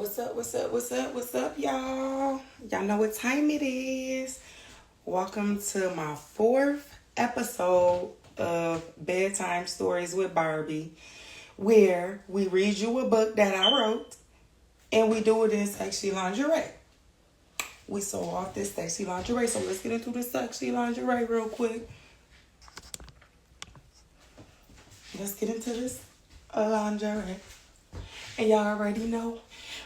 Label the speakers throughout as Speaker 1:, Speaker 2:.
Speaker 1: What's up, y'all? Y'all know what time it is. Welcome to my 4th episode of Bedtime Stories with Barbie, where we read you a book that I wrote, and we do it in sexy lingerie. We sew off this sexy lingerie, so let's get into the sexy lingerie real quick. Let's get into this lingerie. And y'all already know,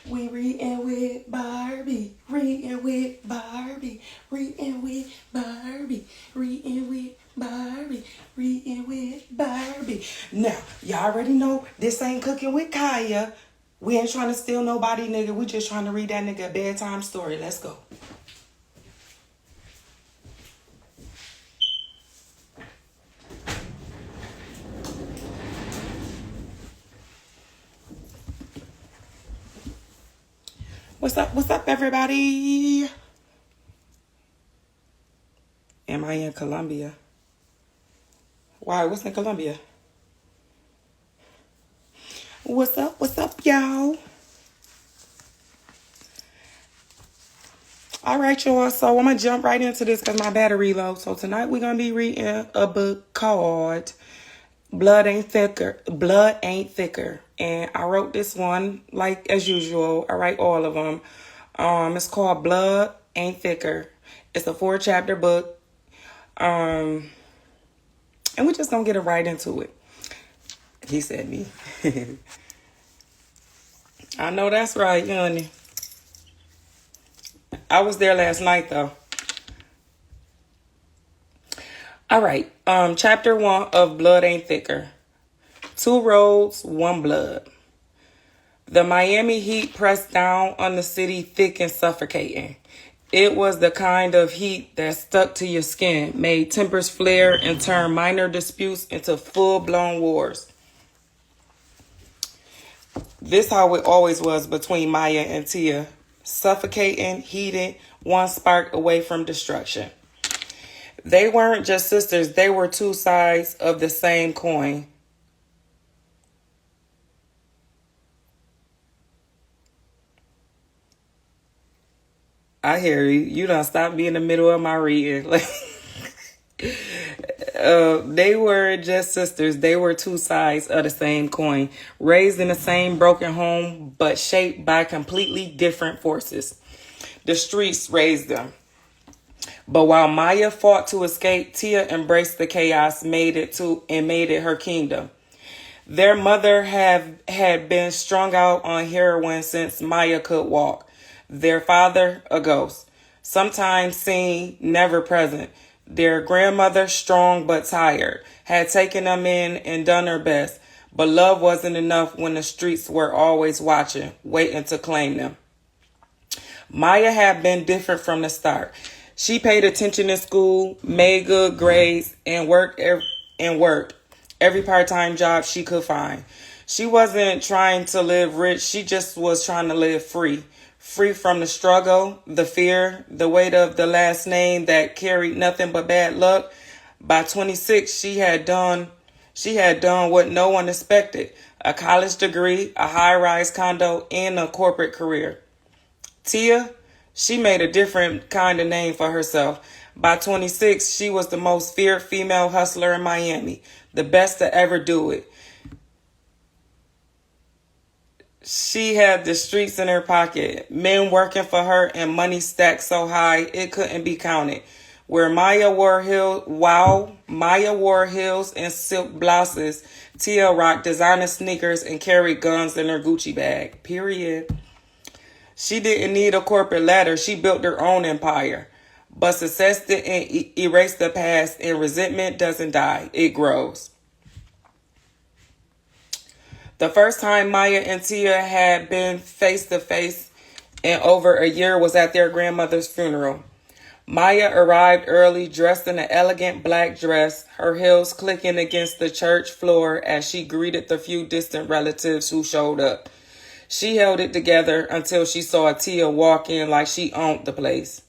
Speaker 1: we reading with Barbie, reading with Barbie, reading with Barbie, reading with Barbie, reading with Barbie. Now, y'all already know this ain't cooking with Kaya. We ain't trying to steal nobody, nigga. We just trying to read that nigga a bedtime story. Let's go. What's up, everybody? Am I in Colombia? Why, what's in Colombia? What's up, y'all? All right, y'all, so I'm going to jump right into this because my battery low. So tonight we're going to be reading a book called Blood Ain't Thicker. And I wrote this one, like as usual. I write all of them. It's called Blood Ain't Thicker. It's a 4-chapter book. And we're just gonna get right into it. He said me. I know that's right, honey. I was there last night though. All right. Chapter 1 of Blood Ain't Thicker. 2 roads, 1 blood. The Miami heat pressed down on the city thick and suffocating. It was the kind of heat that stuck to your skin, made tempers flare, and turned minor disputes into full-blown wars. This how it always was between Maya and Tia. Suffocating, heated, one spark away from destruction. They weren't just sisters, they were 2 sides of the same coin. I hear you. You done stopped me in the middle of my reading. They were just sisters. They were 2 sides of the same coin, raised in the same broken home, but shaped by completely different forces. The streets raised them. But while Maya fought to escape, Tia embraced the chaos, made it her kingdom. Their mother had been strung out on heroin since Maya could walk. Their father, a ghost, sometimes seen, never present. Their grandmother, strong but tired, had taken them in and done her best. But love wasn't enough when the streets were always watching, waiting to claim them. Maya had been different from the start. She paid attention in school, made good grades, and worked every part-time job she could find. She wasn't trying to live rich. She just was trying to live free. Free from the struggle, the fear, the weight of the last name that carried nothing but bad luck. By 26, she had done what no one expected. A college degree, a high-rise condo, and a corporate career. Tia, she made a different kind of name for herself. By 26, she was the most feared female hustler in Miami, the best to ever do it. She had the streets in her pocket, men working for her, and money stacked so high it couldn't be counted. Where Maya wore heels and silk blouses, Tia rocked designer sneakers and carried guns in her Gucci bag. Period. She didn't need a corporate ladder. She built her own empire. But success didn't erase the past, and resentment doesn't die. It grows. The first time Maya and Tia had been face-to-face in over a year was at their grandmother's funeral. Maya arrived early, dressed in an elegant black dress, her heels clicking against the church floor as she greeted the few distant relatives who showed up. She held it together until she saw Tia walk in like she owned the place.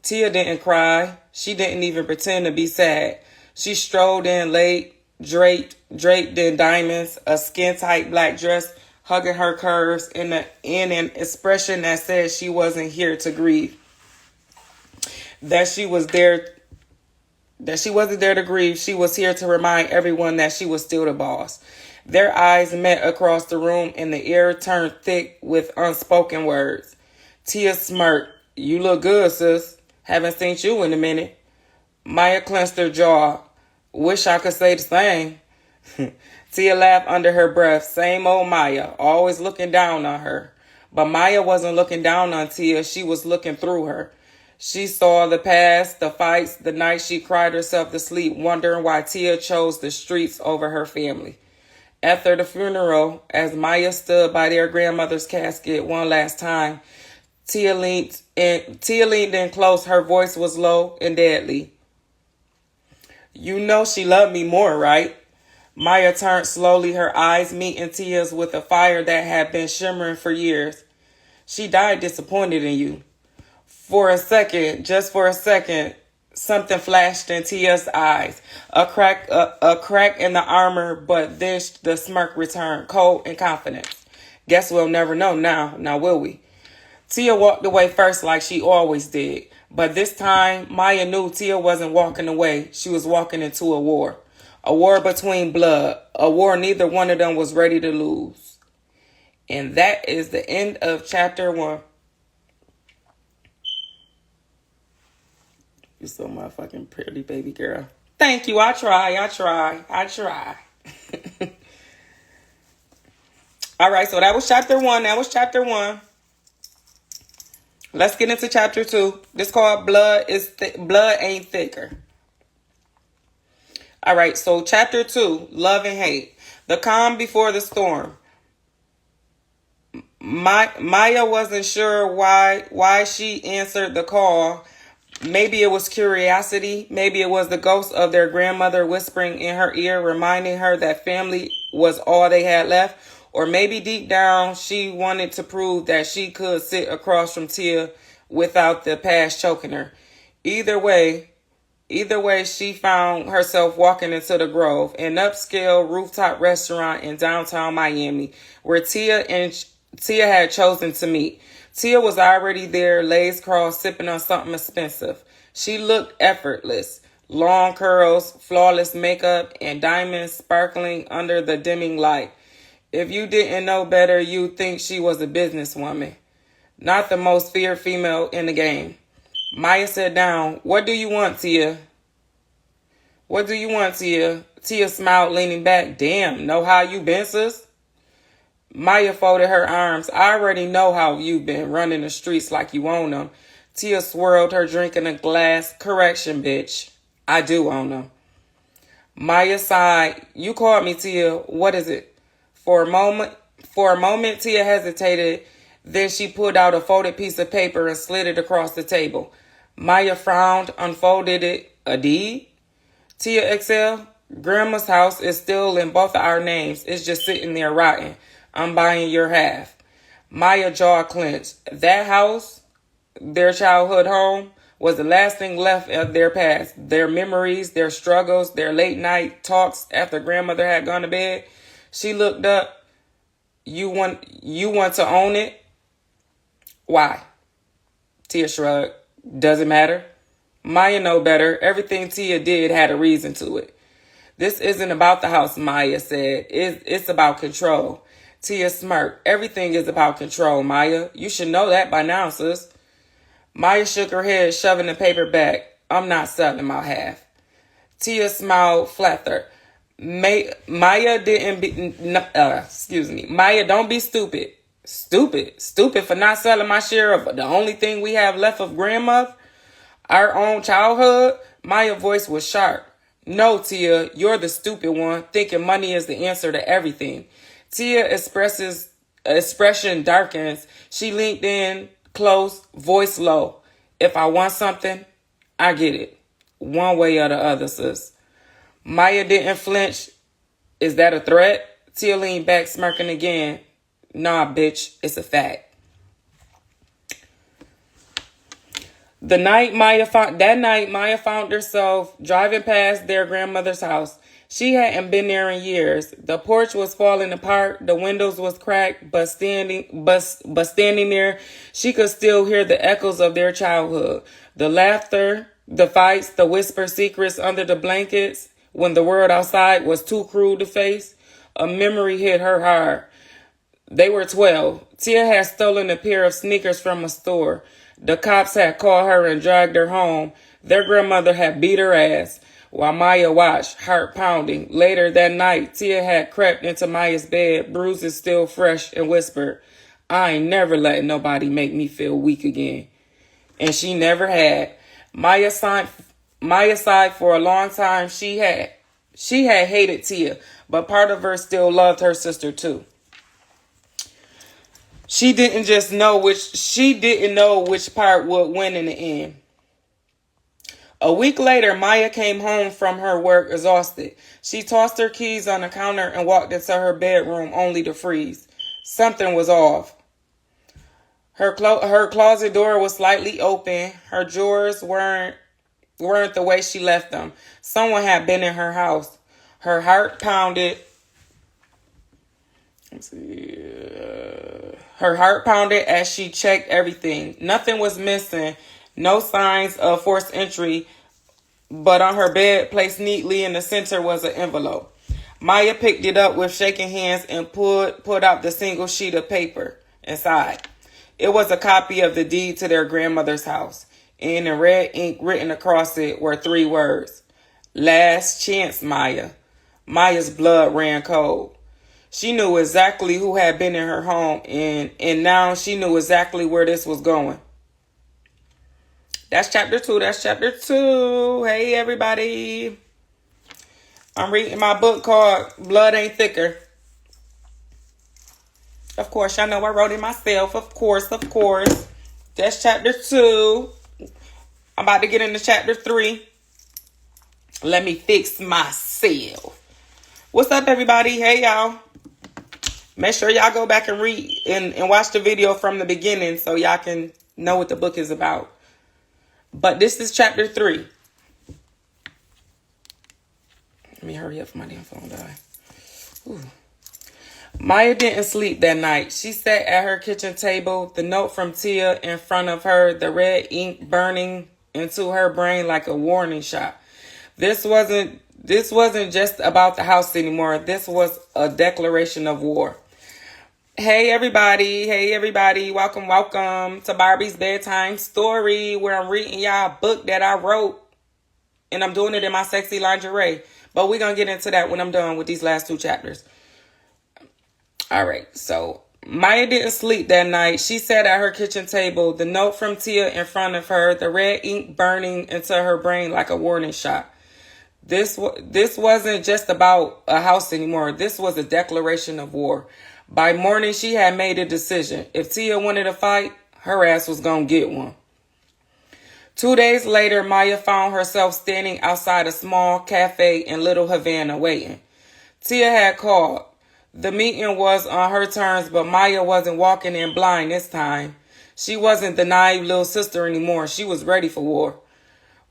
Speaker 1: Tia didn't cry. She didn't even pretend to be sad. She strolled in late, draped in diamonds, a skin-tight black dress hugging her curves in an expression that said she wasn't here to grieve. That she wasn't there to grieve. She was here to remind everyone that she was still the boss. Their eyes met across the room and the air turned thick with unspoken words. Tia smirked. You look good, sis. Haven't seen you in a minute. Maya clenched her jaw. Wish I could say the same. Tia laughed under her breath. Same old Maya, always looking down on her. But Maya wasn't looking down on Tia. She was looking through her. She saw the past, the fights, the nights she cried herself to sleep, wondering why Tia chose the streets over her family. After the funeral, as Maya stood by their grandmother's casket one last time, Tia leaned in close. Her voice was low and deadly. You know she loved me more, right? Maya turned slowly, her eyes meeting Tia's with a fire that had been shimmering for years. She died disappointed in you. For a second, just for a second, something flashed in Tia's eyes. A crack in the armor, but then the smirk returned, cold and confident. Guess we'll never know now will we? Tia walked away first like she always did. But this time, Maya knew Tia wasn't walking away. She was walking into a war. A war between blood. A war neither one of them was ready to lose. And that is the end of chapter 1. You're so motherfucking pretty, baby girl. Thank you. I try. All right, so that was chapter 1. Let's get into chapter 2. This called Blood Ain't Thicker. All right, so chapter 2, Love and Hate. The calm before the storm. Maya wasn't sure why she answered the call. Maybe it was curiosity. Maybe it was the ghost of their grandmother whispering in her ear, reminding her that family was all they had left. Or maybe deep down, she wanted to prove that she could sit across from Tia without the past choking her. Either way, she found herself walking into the Grove, an upscale rooftop restaurant in downtown Miami, where Tia had chosen to meet. Tia was already there, legs crossed, sipping on something expensive. She looked effortless. Long curls, flawless makeup, and diamonds sparkling under the dimming light. If you didn't know better, you'd think she was a businesswoman. Not the most feared female in the game. Maya sat down. What do you want, Tia? Tia smiled, leaning back. Damn, know how you been, sis? Maya folded her arms. I already know how you've been, running the streets like you own them. Tia swirled her drink in a glass. Correction, bitch. I do own them. Maya sighed. You called me, Tia. What is it? For a moment, Tia hesitated. Then she pulled out a folded piece of paper and slid it across the table. Maya frowned, unfolded it. A deed? Tia exhaled. Grandma's house is still in both of our names. It's just sitting there rotting. I'm buying your half. Maya jaw clenched. That house, their childhood home, was the last thing left of their past. Their memories, their struggles, their late night talks after grandmother had gone to bed. She looked up. You want to own it? Why? Tia shrugged. Doesn't matter. Maya know better. Everything Tia did had a reason to it. This isn't about the house, Maya said. It's about control. Tia smirked. Everything is about control, Maya. You should know that by now, sis. Maya shook her head, shoving the paper back. I'm not selling my half. Tia smiled flatter. Maya, Maya, don't be stupid. Stupid for not selling my share of the only thing we have left of grandmother, our own childhood. Maya's voice was sharp. No, Tia, you're the stupid one, thinking money is the answer to everything. Tia's expression darkens. She leaned in close, voice low. If I want something, I get it. One way or the other, sis. Maya didn't flinch. Is that a threat? Tia leaned back, smirking again. Nah, bitch, it's a fact. That night, Maya found herself driving past their grandmother's house. She hadn't been there in years. The porch was falling apart, the windows was cracked, but standing there, she could still hear the echoes of their childhood. The laughter, the fights, the whispered secrets under the blankets when the world outside was too cruel to face. A memory hit her hard. They were 12. Tia had stolen a pair of sneakers from a store. The cops had called her and dragged her home. Their grandmother had beat her ass while Maya watched, heart pounding. Later that night, Tia had crept into Maya's bed, bruises still fresh, and whispered, "I ain't never letting nobody make me feel weak again." And she never had. Maya sighed for a long time. She had hated Tia, but part of her still loved her sister too. She didn't know which part would win in the end. A week later, Maya came home from her work exhausted. She tossed her keys on the counter and walked into her bedroom only to freeze. Something was off. Her closet door was slightly open. Her drawers weren't the way she left them. Someone had been in her house. Her heart pounded. Her heart pounded as she checked everything. Nothing was missing. No signs of forced entry. But on her bed, placed neatly in the center, was an envelope. Maya picked it up with shaking hands and pulled out the single sheet of paper inside. It was a copy of the deed to their grandmother's house. And in red ink written across it were 3 words. Last chance, Maya. Maya's blood ran cold. She knew exactly who had been in her home, and now she knew exactly where this was going. That's chapter 2. Hey, everybody. I'm reading my book called Blood Ain't Thicker. Of course, y'all know I wrote it myself. Of course. That's chapter 2. I'm about to get into chapter 3. Let me fix myself. What's up, everybody? Hey, y'all. Make sure y'all go back and read and watch the video from the beginning so y'all can know what the book is about. But this is chapter 3. Let me hurry up for my damn phone die. Ooh. Maya didn't sleep that night. She sat at her kitchen table, the note from Tia in front of her, the red ink burning into her brain like a warning shot. This wasn't just about the house anymore. This was a declaration of war. Hey everybody, welcome to Barbie's Bedtime Story, where I'm reading y'all a book that I wrote, and I'm doing it in my sexy lingerie. But we're going to get into that when I'm done with these last 2 chapters. All right, so Maya didn't sleep that night. She sat at her kitchen table, the note from Tia in front of her, the red ink burning into her brain like a warning shot. This wasn't just about a house anymore. This was a declaration of war. By morning, she had made a decision. If Tia wanted a fight, her ass was going to get one. 2 days later, Maya found herself standing outside a small cafe in Little Havana waiting. Tia had called. The meeting was on her terms, but Maya wasn't walking in blind this time. She wasn't the naive little sister anymore. She was ready for war.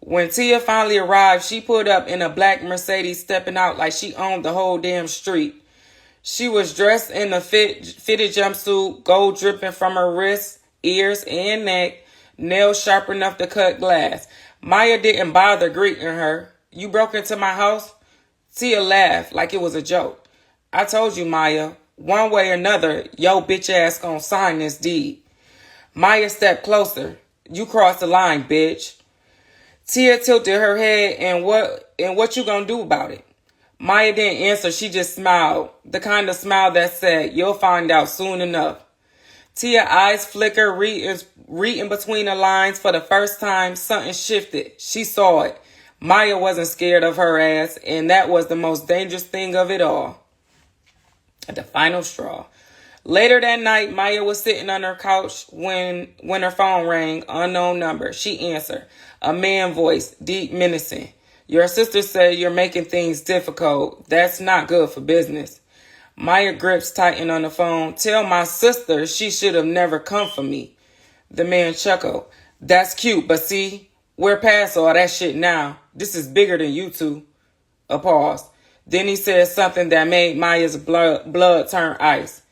Speaker 1: When Tia finally arrived, she pulled up in a black Mercedes, stepping out like she owned the whole damn street. She was dressed in a fitted jumpsuit, gold dripping from her wrists, ears, and neck, nails sharp enough to cut glass. Maya didn't bother greeting her. "You broke into my house?" Tia laughed like it was a joke. "I told you, Maya, one way or another, yo bitch ass gonna sign this deed." Maya stepped closer. "You crossed the line, bitch." Tia tilted her head, and what you gonna do about it? Maya didn't answer. She just smiled. The kind of smile that said, "You'll find out soon enough." Tia's eyes flickered, reading between the lines. For the first time, something shifted. She saw it. Maya wasn't scared of her ass, and that was the most dangerous thing of it all. The final straw. Later that night, Maya was sitting on her couch when her phone rang. Unknown number. She answered. A man voice, deep menacing. "Your sister said you're making things difficult. That's not good for business." Maya grips tightened on the phone. "Tell my sister she should have never come for me." The man chuckled. "That's cute, but see, we're past all that shit now. This is bigger than you two." A pause. Then he said something that made Maya's blood turn ice.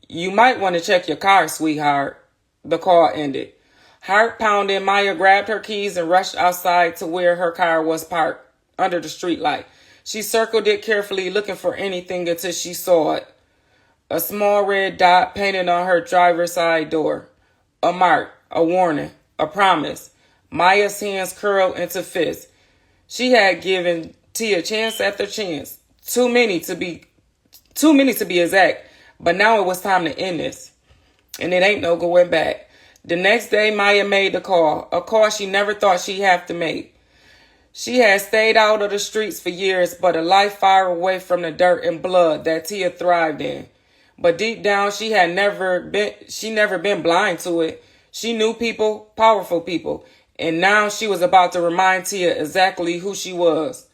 Speaker 1: "You might want to check your car, sweetheart." The call ended. Heart pounding, Maya grabbed her keys and rushed outside to where her car was parked, under the streetlight. She circled it carefully, looking for anything until she saw it. A small red dot painted on her driver's side door. A mark, a warning, a promise. Maya's hands curled into fists. She had given Tia chance after chance. Too many to be exact. But now it was time to end this. And it ain't no going back. The next day, Maya made the call. A call she never thought she'd have to make. She had stayed out of the streets for years, but a life far away from the dirt and blood that Tia thrived in. But deep down, she never been blind to it. She knew people, powerful people. And now she was about to remind Tia exactly who she was.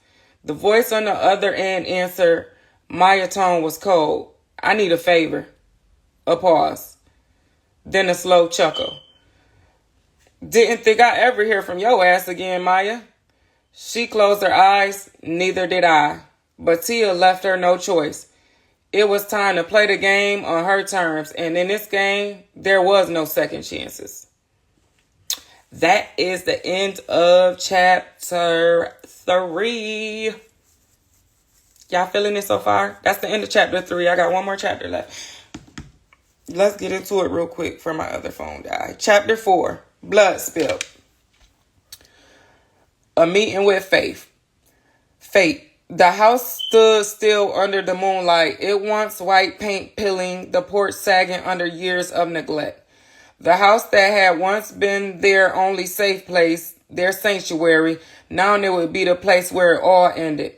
Speaker 1: The voice on the other end answered. Maya's tone was cold. "I need a favor." A pause. Then a slow chuckle. "Didn't think I'd ever hear from your ass again, Maya." She closed her eyes. Neither did I. But Tia left her no choice. It was time to play the game on her terms. And in this game, there was no second chances. That is the end of chapter 3. Y'all feeling it so far? That's the end of chapter 3. I got one more chapter left. Let's get into it real quick for my other phone died. Chapter 4. Blood spilled. A meeting with Fate. The house stood still under the moonlight. It once white paint peeling, the porch sagging under years of neglect. The house that had once been their only safe place, their sanctuary, now it would be the place where it all ended.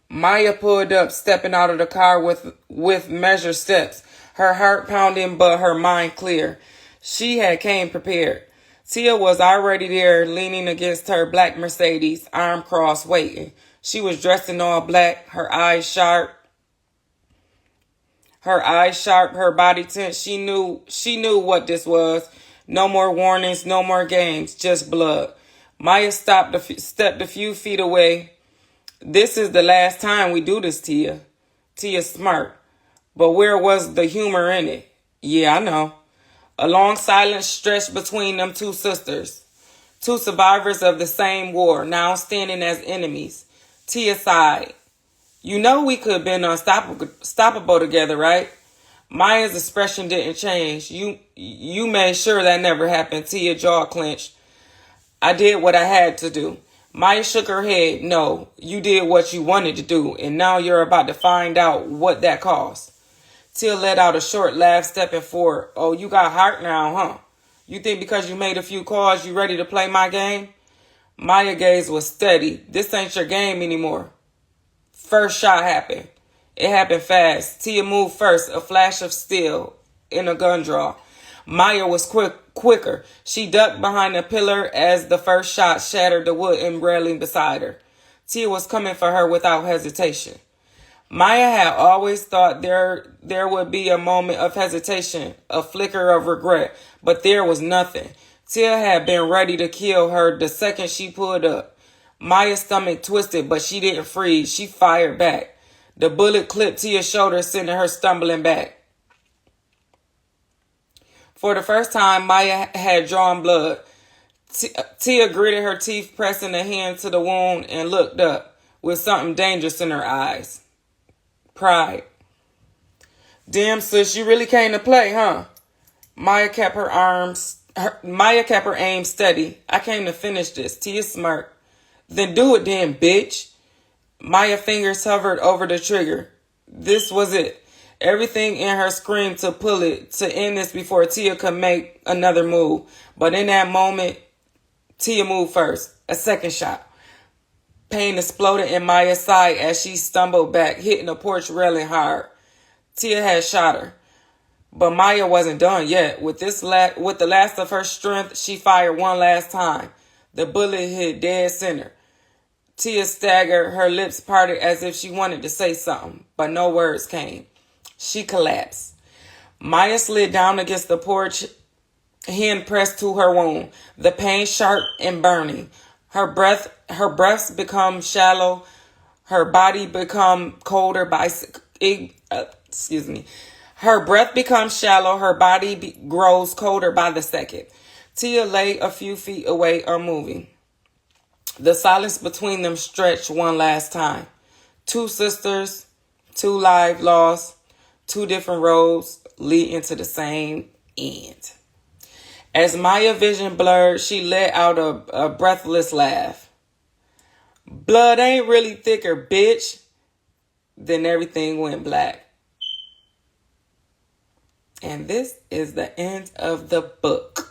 Speaker 1: Maya pulled up, stepping out of the car with measured steps, her heart pounding but her mind clear. She had came prepared. Tia was already there, leaning against her black Mercedes, arm crossed, waiting. She was dressed in all black, her eyes sharp, her body tense. She knew what this was. No more warnings, no more games, just blood. Maya stepped a few feet away. "This is the last time we do this, Tia." Tia smirked. But where was the humor in it? "Yeah, I know." A long silence stretched between them two sisters. Two survivors of the same war, now standing as enemies. Tia sighed. "You know we could have been unstoppable together, right?" Maya's expression didn't change. You made sure that never happened." Tia's jaw clenched. "I did what I had to do." Maya shook her head. "No, you did what you wanted to do, and now you're about to find out what that cost." Tia let out a short laugh, stepping forward. "Oh, you got heart now, huh? You think because you made a few calls, you ready to play my game?" Maya's gaze was steady. "This ain't your game anymore." First shot happened. It happened fast. Tia moved first, a flash of steel in a gun draw. Maya was quicker. She ducked behind a pillar as the first shot shattered the wooden railing beside her. Tia was coming for her without hesitation. Maya had always thought there would be a moment of hesitation, a flicker of regret, but there was nothing. Tia had been ready to kill her the second she pulled up. Maya's stomach twisted, but she didn't freeze. She fired back. The bullet clipped Tia's shoulder, sending her stumbling back. For the first time, Maya had drawn blood. Tia gritted her teeth, pressing a hand to the wound, and looked up with something dangerous in her eyes. Pride. "Damn, sis, you really came to play, huh?" Maya kept her aim steady. "I came to finish this." Tia smirked. "Then do it then, bitch." Maya's fingers hovered over the trigger. This was it. Everything in her screamed to pull it, to end this before Tia could make another move. But in that moment, Tia moved first. A second shot. Pain exploded in Maya's side as she stumbled back, hitting the porch railing hard. Tia had shot her. But Maya wasn't done yet. With the last of her strength, she fired one last time. The bullet hit dead center. Tia staggered, her lips parted as if she wanted to say something, but no words came. She collapsed. Maya slid down against the porch, hand pressed to her wound, the pain sharp and burning. Her breaths become shallow, Her body become colder by, excuse me. Her breath becomes shallow. Her body grows colder by the second. Tia lay a few feet away, unmoving. The silence between them stretched one last time. Two sisters, two lives lost, two different roads leading to the same end. As Maya's vision blurred, she let out a breathless laugh. Blood ain't really thicker, bitch. Then everything went black. And this is the end of the book.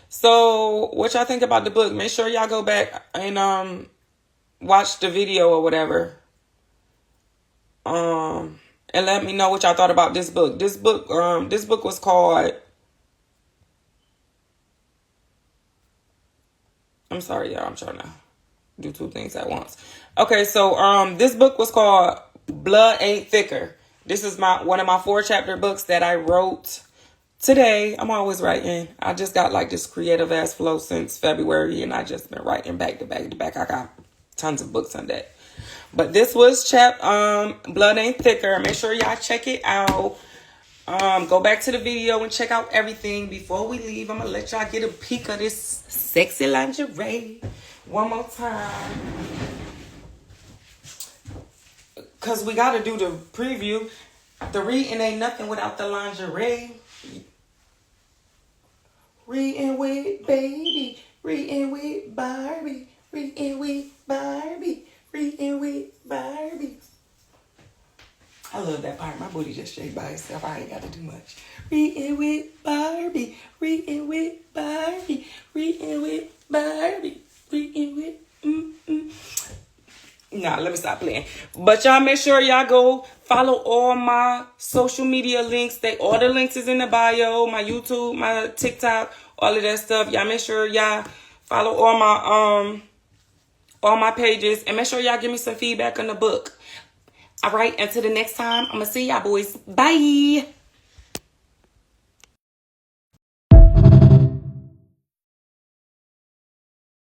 Speaker 1: So, what y'all think about the book? Make sure y'all go back and watch the video or whatever. And let me know what y'all thought about this book. This book was called, I'm sorry, y'all. I'm trying to do two things at once. Okay, so this book was called Blood Ain't Thicker. This is one of my 4-chapter books that I wrote today. I'm always writing. I just got like this creative ass flow since February, and I just been writing back to back to back. I got tons of books on that. But this was Blood Ain't Thicker. Make sure y'all check it out. Go back to the video and check out everything. Before we leave, I'm gonna let y'all get a peek of this sexy lingerie one more time, cause we gotta do the preview. The reading ain't nothing without the lingerie. Reading with baby, reading with Barbie, reading with Barbie, reading with Barbie. I love that part. My booty just shake by itself. I ain't got to do much. Reading with Barbie, reading with Barbie, reading with Barbie, reading with Nah, let me stop playing. But y'all make sure y'all go follow all my social media links. All the links is in the bio. My YouTube, my TikTok, all of that stuff. Y'all make sure y'all follow all my pages, and make sure y'all give me some feedback on the book. All right, until the next time, I'm gonna see y'all boys. Bye.